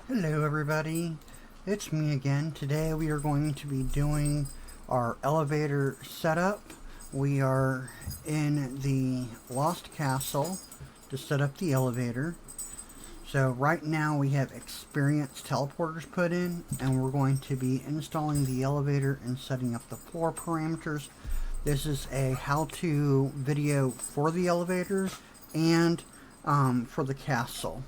Hello everybody, it's me again. Today we are going to be doing our elevator setup. We are in the Lost Castle to set up the elevator. So right now we have experienced teleporters put in, and we're going to be installing the elevator and setting up the floor parameters. This is a how-to video for the elevators and for the castle.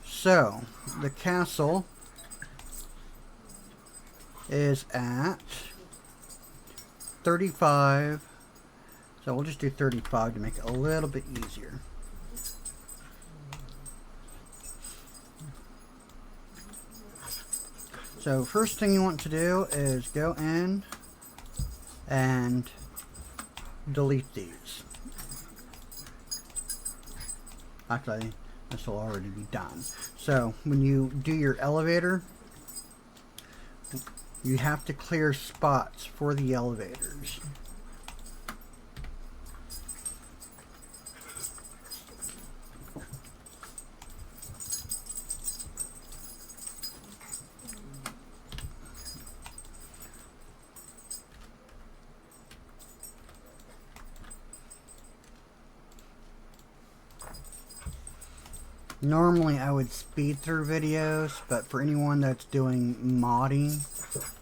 So, the castle is at 35. So we'll just do 35 to make it a little bit easier. So first thing you want to do is go in and delete these. Actually, this will already be done. So when you do your elevator, you have to clear spots for the elevators. Normally I would speed through videos, but for anyone that's doing modding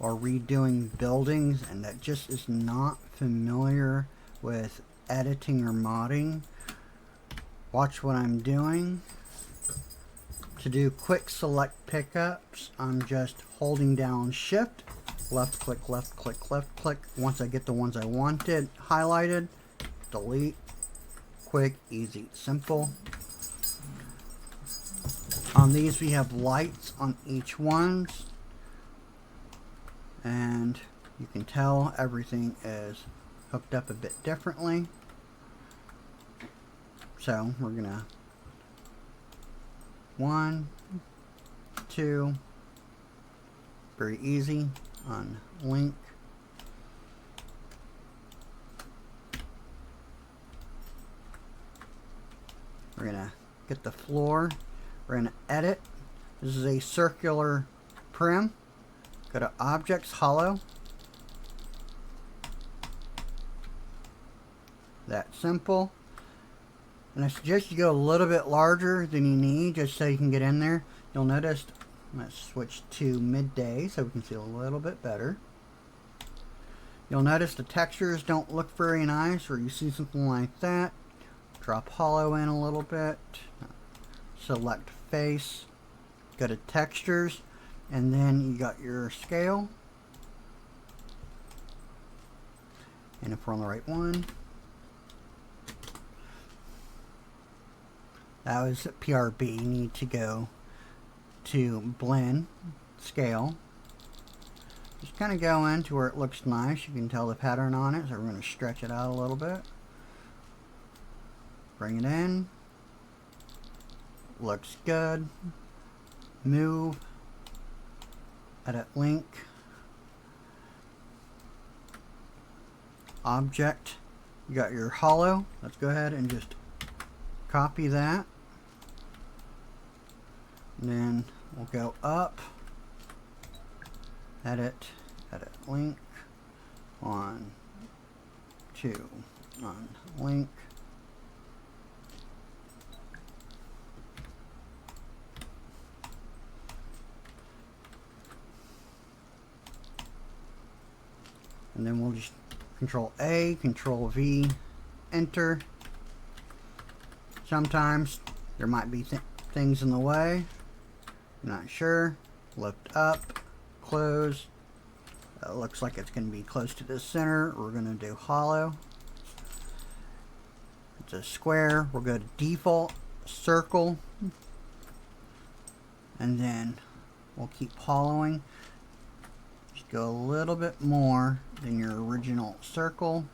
or redoing buildings and that just is not familiar with editing or modding, watch what I'm doing. To do quick select pickups, I'm just holding down shift, left click, left click, left click. Once I get the ones I wanted highlighted, delete. Quick, easy, simple. On these we have lights on each one, and you can tell everything is hooked up a bit differently. So we're gonna 1, 2, very easy, on link. We're gonna get the floor. We're going to edit. This is a circular prim. Go to Objects, Hollow. That simple. And I suggest you go a little bit larger than you need, just so you can get in there. You'll notice, let's switch to midday so we can see a little bit better. You'll notice the textures don't look very nice, or you see something like that. Drop hollow in a little bit. Select face, go to textures, and then you got your scale. And if we're on the right one, that was PRB. You need to go to blend, scale. Just kind of go in to where it looks nice. You can tell the pattern on it, so we're going to stretch it out a little bit. Bring it in. Looks good. Move. Edit link. Object. You got your hollow. Let's go ahead and just copy that. And then we'll go up. Edit. Edit link. 1, 2. On link. And then we'll just Control A, Control V, enter. Sometimes there might be things in the way. I'm not sure. Lift up, close. Looks like it's going to be close to the center. We're going to do hollow. It's a square. We'll go to default, circle. And then we'll keep hollowing. Go a little bit more than your original circle.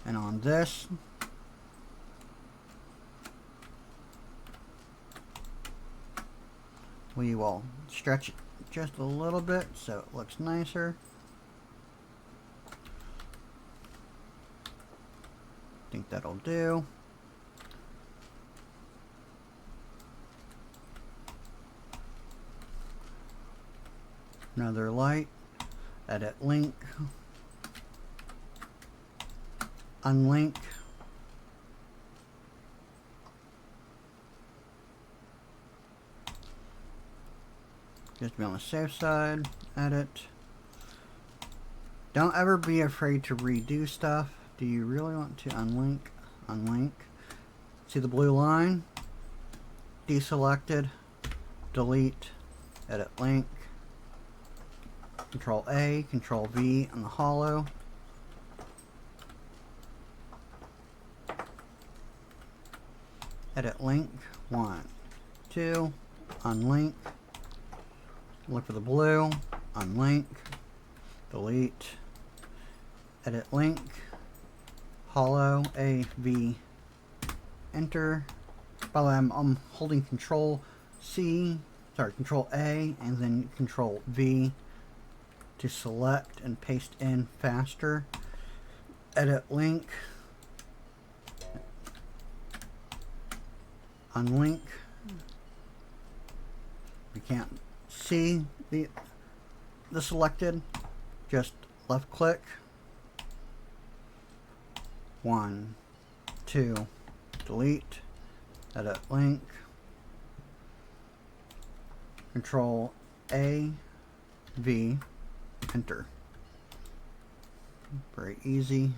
And on this, we will stretch it just a little bit so it looks nicer. think that'll do. Another light. Edit link. Unlink. Just to be on the safe side. Edit. Don't ever be afraid to redo stuff. Do you really want to unlink? Unlink. See the blue line? Deselected. Delete. Edit link. Control A, Control V on the hollow. Edit link. 1, 2. Unlink. Look for the blue. Unlink. Delete. Edit link. Hollow. A, V. Enter. By the way, I'm holding Control C. Sorry, Control A and then Control V to select and paste in faster. Edit link. Unlink. We can't see the selected. Just left click. 1, 2. Delete. Edit link. Control A, V. Enter. Very easy.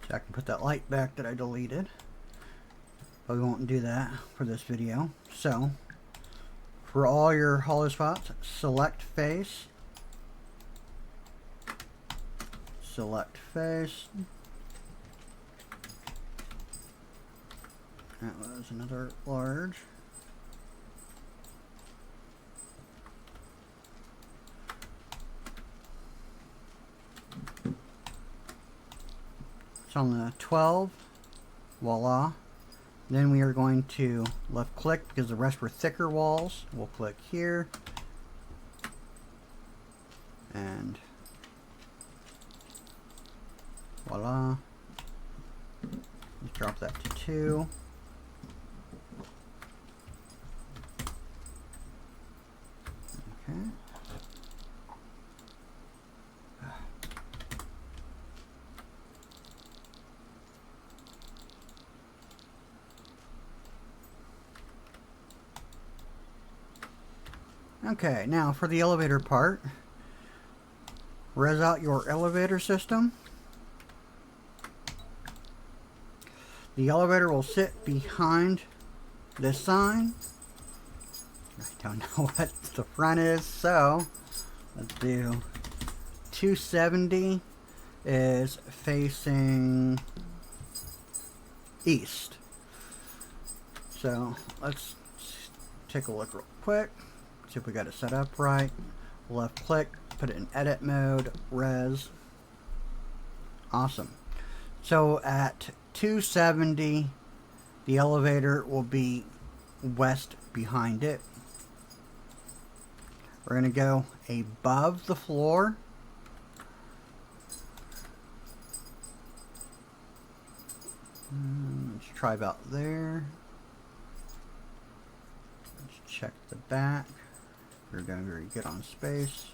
So I can put that light back that I deleted, but we won't do that for this video. So for all your hollow spots, select face, select face. That was another large. It's on the 12. Voila. Then we are going to left click because the rest were thicker walls. We'll click here. And voila. Let's drop that to 2. Okay. Okay, now for the elevator part, res out your elevator system. The elevator will sit behind this sign. I don't know what the front is, so let's do 270 is facing east. So let's take a look real quick. See if we got it set up right. Left click, put it in edit mode, res. Awesome. So at 270, the elevator will be west behind it. We're going to go above the floor. Let's try about there. Let's check the back. We're doing very good on space.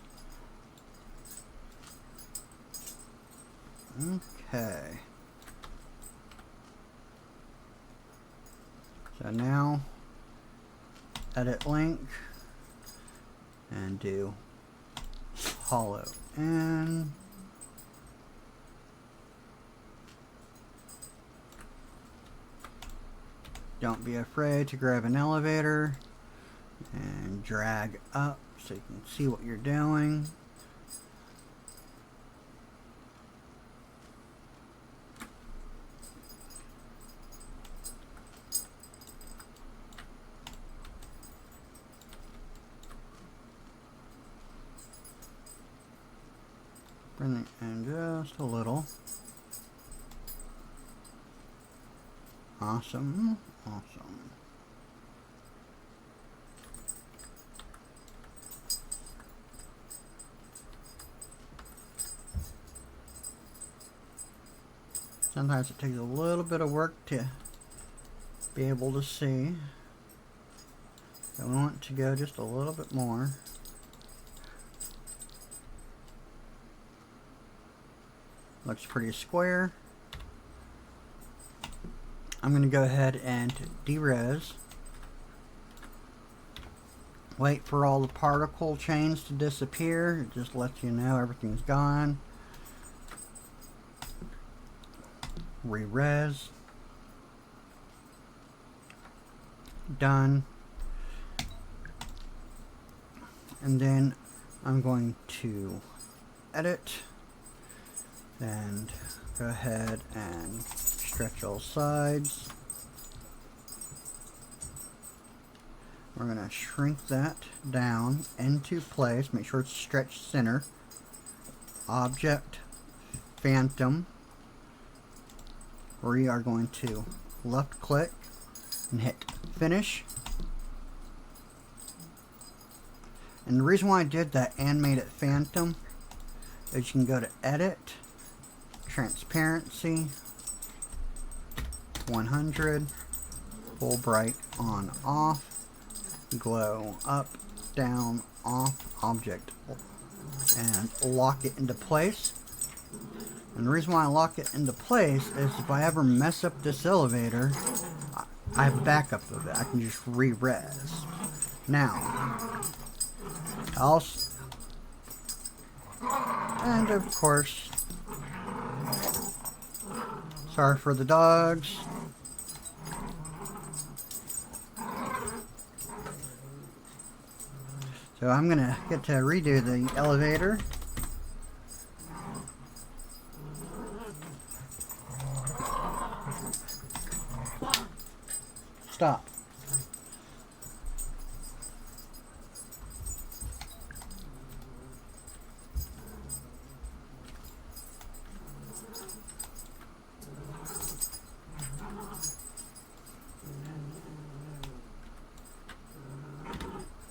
Okay. So now, edit link and do hollow in. Don't be afraid to grab an elevator and drag up so you can see what you're doing. Bring it in just a little. Awesome, awesome. Sometimes it takes a little bit of work to be able to see. I want to go just a little bit more. Looks pretty square. I'm going to go ahead and derez. Wait for all the particle chains to disappear. It just lets you know everything's gone. Re-res. Done. And then I'm going to edit and go ahead and stretch all sides. We're going to shrink that down into place. Make sure it's stretched center. Object, phantom. We are going to left click and hit finish. And the reason why I did that and made it phantom is you can go to edit, transparency, 100, full bright on off, glow up, down, off, object, and lock it into place. And the reason why I lock it into place is if I ever mess up this elevator, I have backup of it. I can just re-res. Now, else, and of course, sorry for the dogs. So I'm gonna get to redo the elevator. Stop.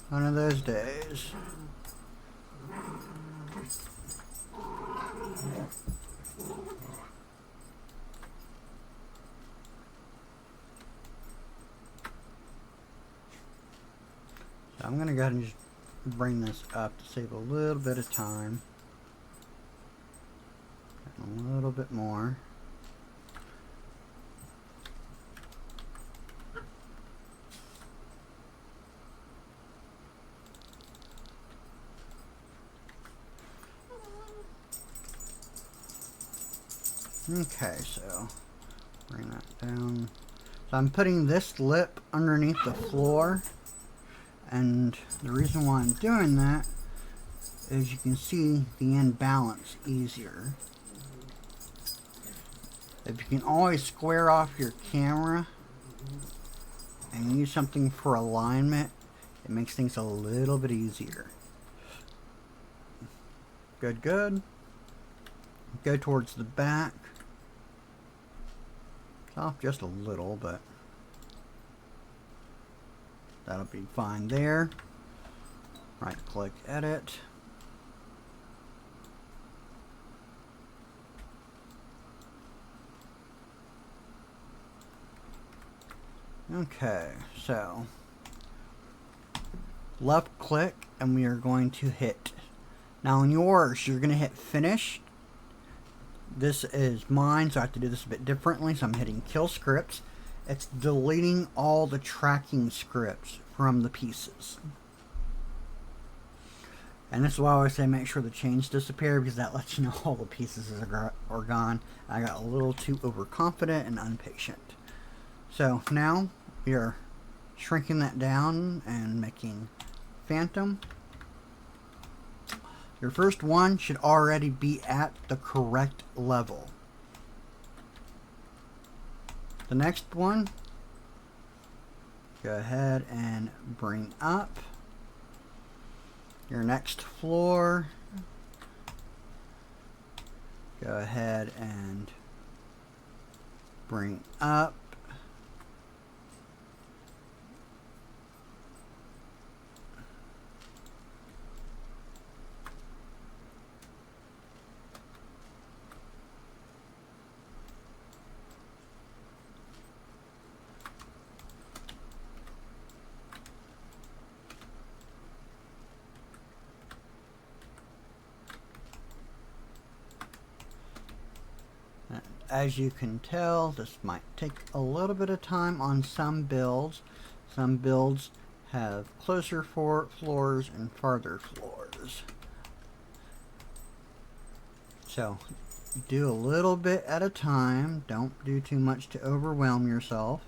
One of those days. So I'm going to go ahead and just bring this up to save a little bit of time. And a little bit more. Okay, so bring that down. So I'm putting this lip underneath the floor, and the reason why I'm doing that is you can see the imbalance easier. If you can always square off your camera and use something for alignment, it makes things a little bit easier. Good, good. Go towards the back. Off just a little, but that'll be fine there. Right click, edit. Okay, so left click and we are going to hit. Now in yours, you're going to hit finish. This is mine, so I have to do this a bit differently. So I'm hitting kill scripts. It's deleting all the tracking scripts from the pieces. And this is why I always say make sure the chains disappear, because that lets you know all the pieces are gone. I got a little too overconfident and impatient. So now we are shrinking that down and making phantom. Your first one should already be at the correct level. The next one, go ahead and bring up. Your next floor, go ahead and bring up. As you can tell, this might take a little bit of time on some builds. Some builds have closer floors and farther floors. So do a little bit at a time. Don't do too much to overwhelm yourself.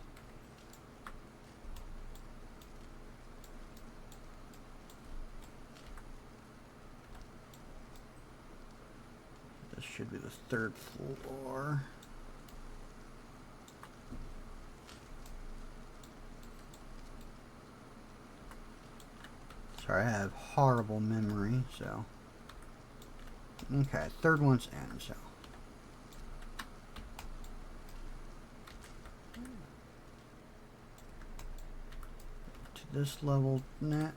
This should be the third floor. Sorry, I have horrible memory, so. Okay, third one's in, so. To this level next.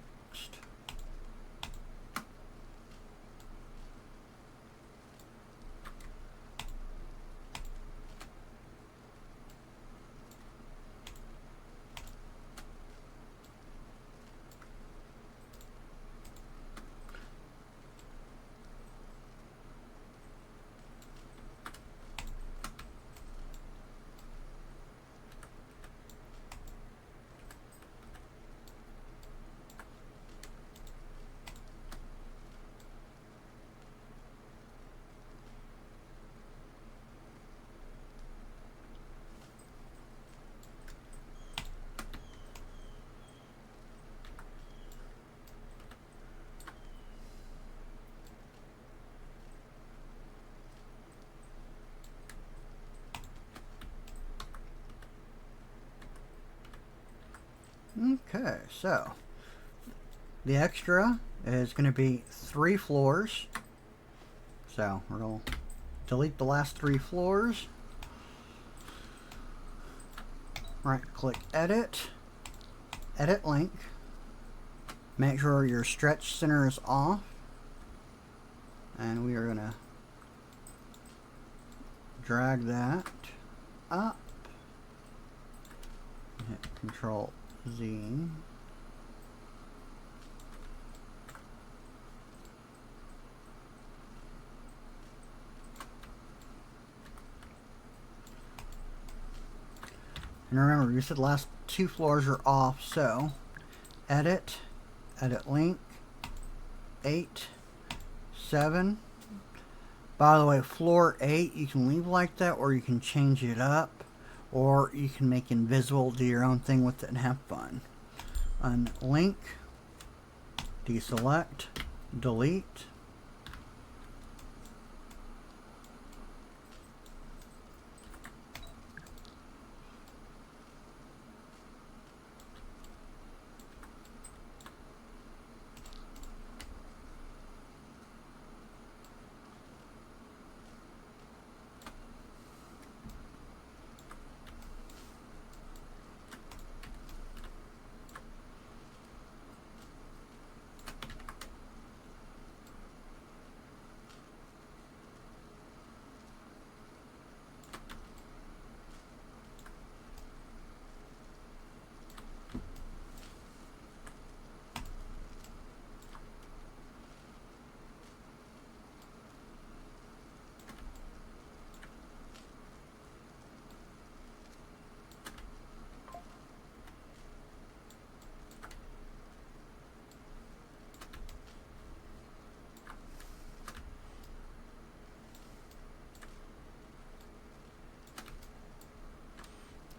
Okay, so the extra is going to be 3 floors. So we're going to delete the last 3 floors. Right click edit, edit link. Make sure your stretch center is off. And we are going to drag that up. Hit Control Z. And remember, you said the last 2 floors are off, so edit, edit link, 8, 7. By the way, floor 8 you can leave like that, or you can change it up, or you can make invisible, do your own thing with it and have fun. Unlink, deselect, delete.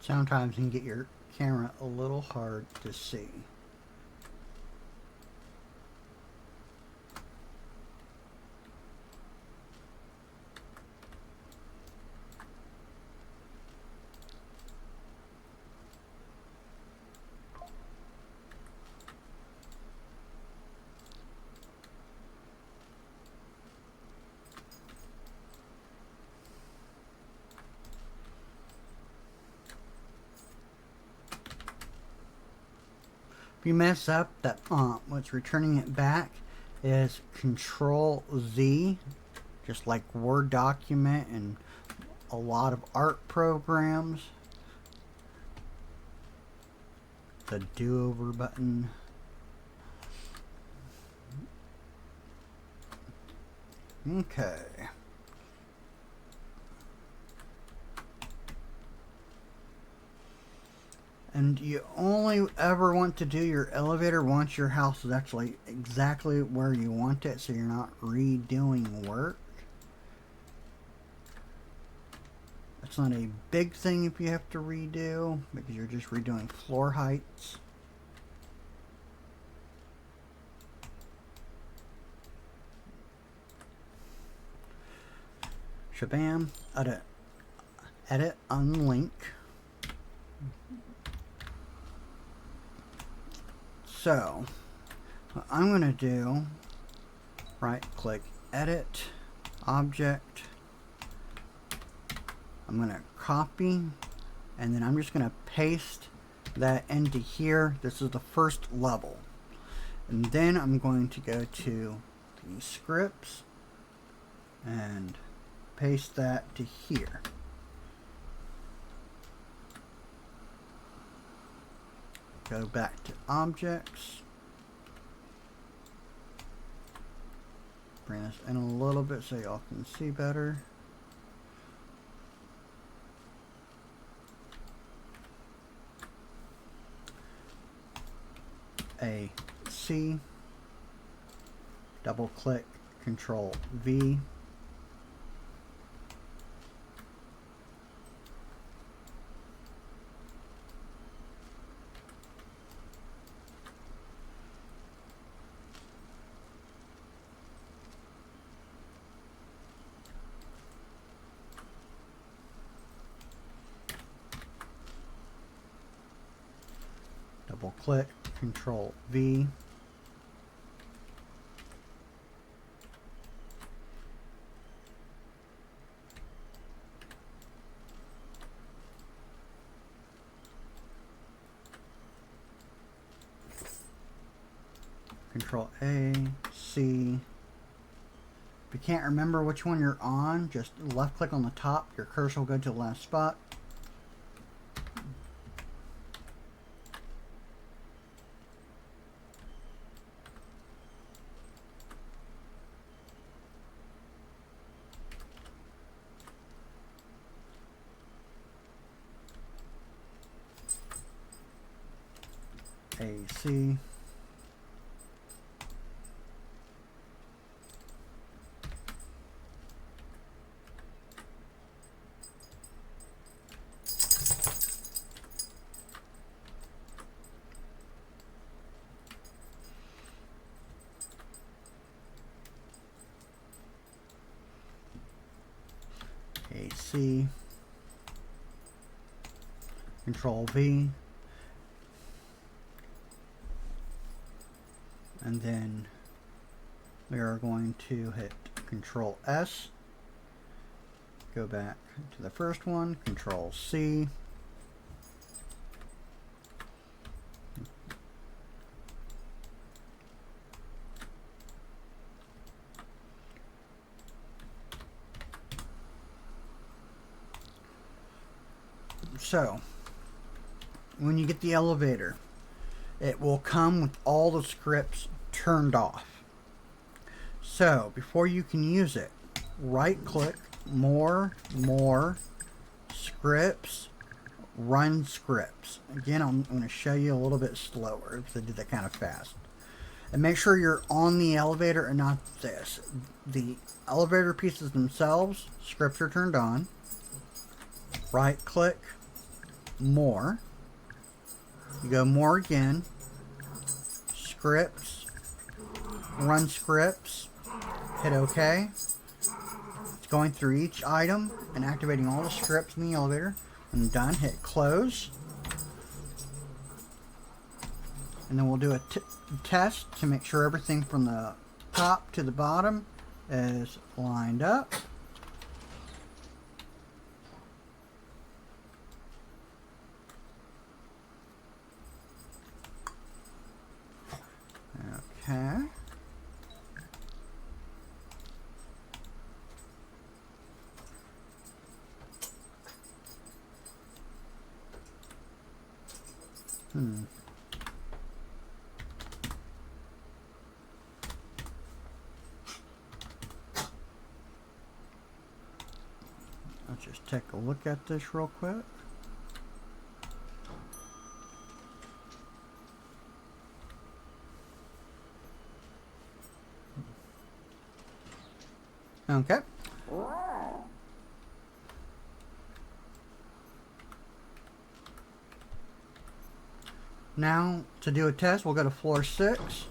Sometimes you can get your camera a little hard to see. If you mess up, that what's returning it back is Control Z, just like Word document and a lot of art programs. The do-over button. Okay. And you only ever want to do your elevator once your house is actually exactly where you want it, so you're not redoing work. It's not a big thing if you have to redo, because you're just redoing floor heights. Shabam, edit, unlink. So, what I'm going to do, right click, edit, object. I'm going to copy, and then I'm just going to paste that into here. This is the first level. And then I'm going to go to the scripts and paste that to here. Go back to objects. Bring this in a little bit so y'all can see better. AC, double click, Control V. Double click, Control V. Control A, C. If you can't remember which one you're on, just left click on the top. Your cursor will go to the last spot. AC. AC. Control V. And then we are going to hit Control S, go back to the first one, Control C, so when you get the elevator, it will come with all the scripts turned off. So before you can use it, right click, more, scripts, run scripts. Again, I'm going to show you a little bit slower because I did that kind of fast. And make sure you're on the elevator and not this. The elevator pieces themselves, scripts are turned on. Right click, more. You go more again, scripts, run scripts, hit OK. It's going through each item and activating all the scripts in the elevator. When done, hit close. And then we'll do a test to make sure everything from the top to the bottom is lined up. Let's just take a look at this real quick. Okay. Now, to do a test, we'll go to floor 6.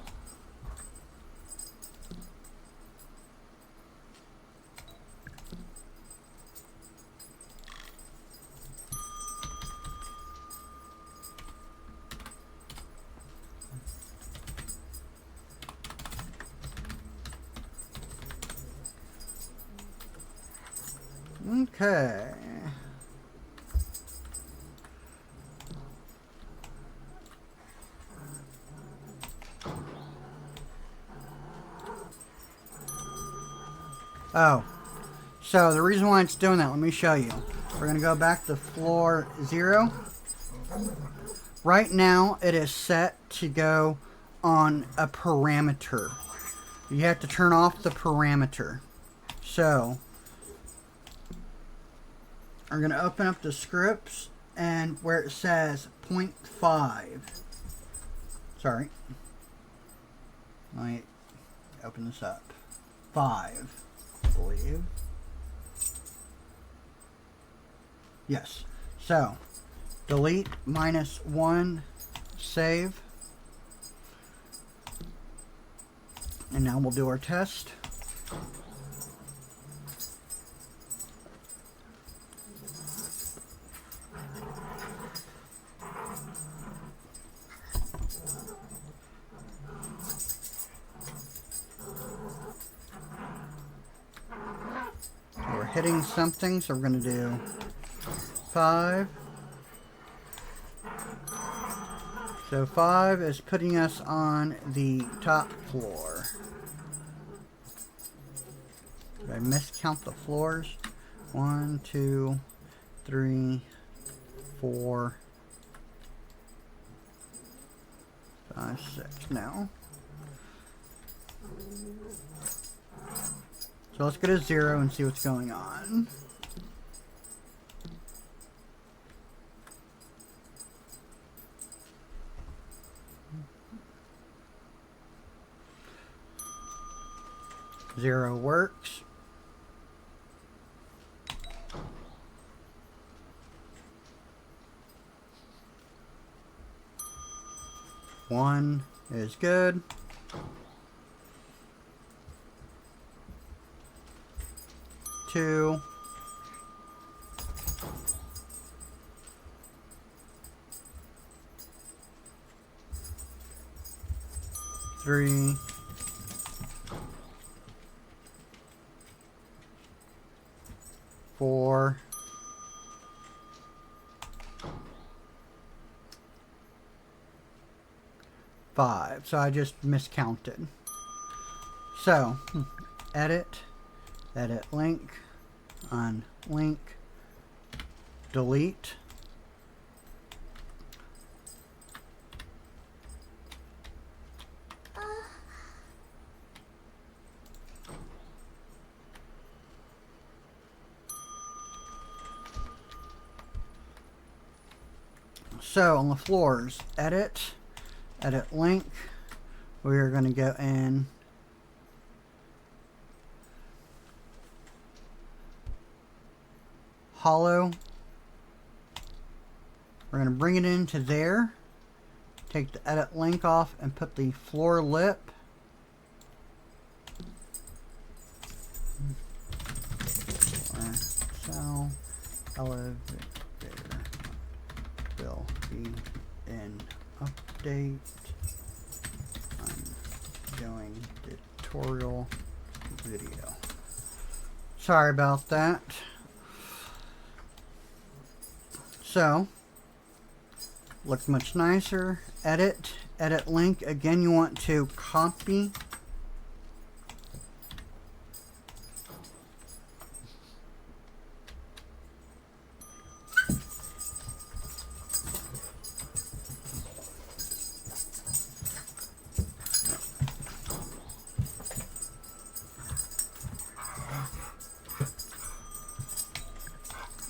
Okay. Oh, so the reason why it's doing that, let me show you. We're going to go back to floor 0. Right now, it is set to go on a parameter. You have to turn off the parameter. So, I'm going to open up the scripts, and where it says 0.5. Sorry. Let me open this up. 5. Believe. Yes. So, delete -1, save. And now we'll do our test. We're hitting something, so we're going to do 5. So 5 is putting us on the top floor. Did I miscount the floors? 1, 2, 3, 4, 5, 6 now. So let's go to 0 and see what's going on. Zero works. One is good. 2. 3. 4. 5. So I just miscounted. So, edit link, unlink, delete. So on the floors, edit link, we are going to go in hollow. We're going to bring it into there, take the edit link off and put the floor lip. So elevator will be in update. I'm doing tutorial video. Sorry about that. So, looks much nicer. Edit link. Again, you want to copy.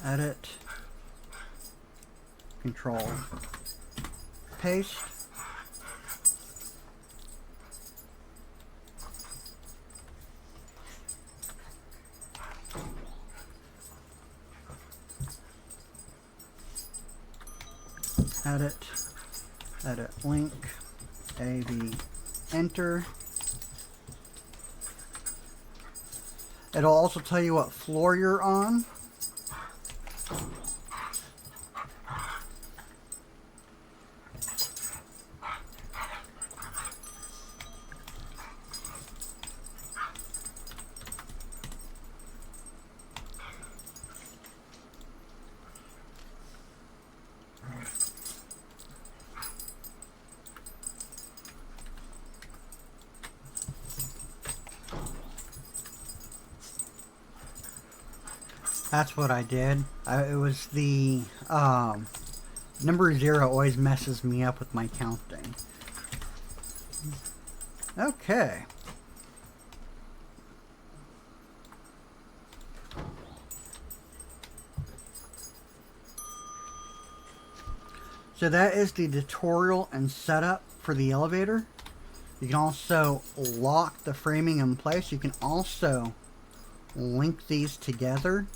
edit, control, paste. Edit link, AB, enter. It'll also tell you what floor you're on. That's what I did. It was the number 0 always messes me up with my counting. Okay. So that is the tutorial and setup for the elevator. You can also lock the framing in place. You can also link these together.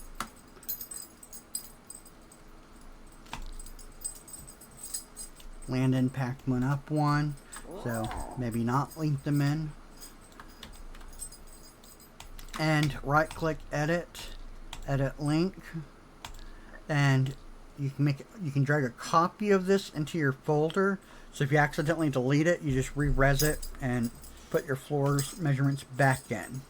Land impact went up 1, so maybe not link them in. And right click edit, edit link, and you can drag a copy of this into your folder. So if you accidentally delete it, you just re-res it and put your floors measurements back in.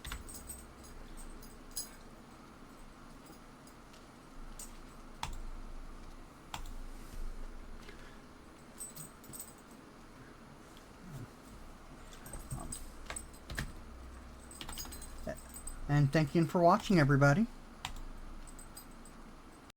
And thank you for watching, everybody.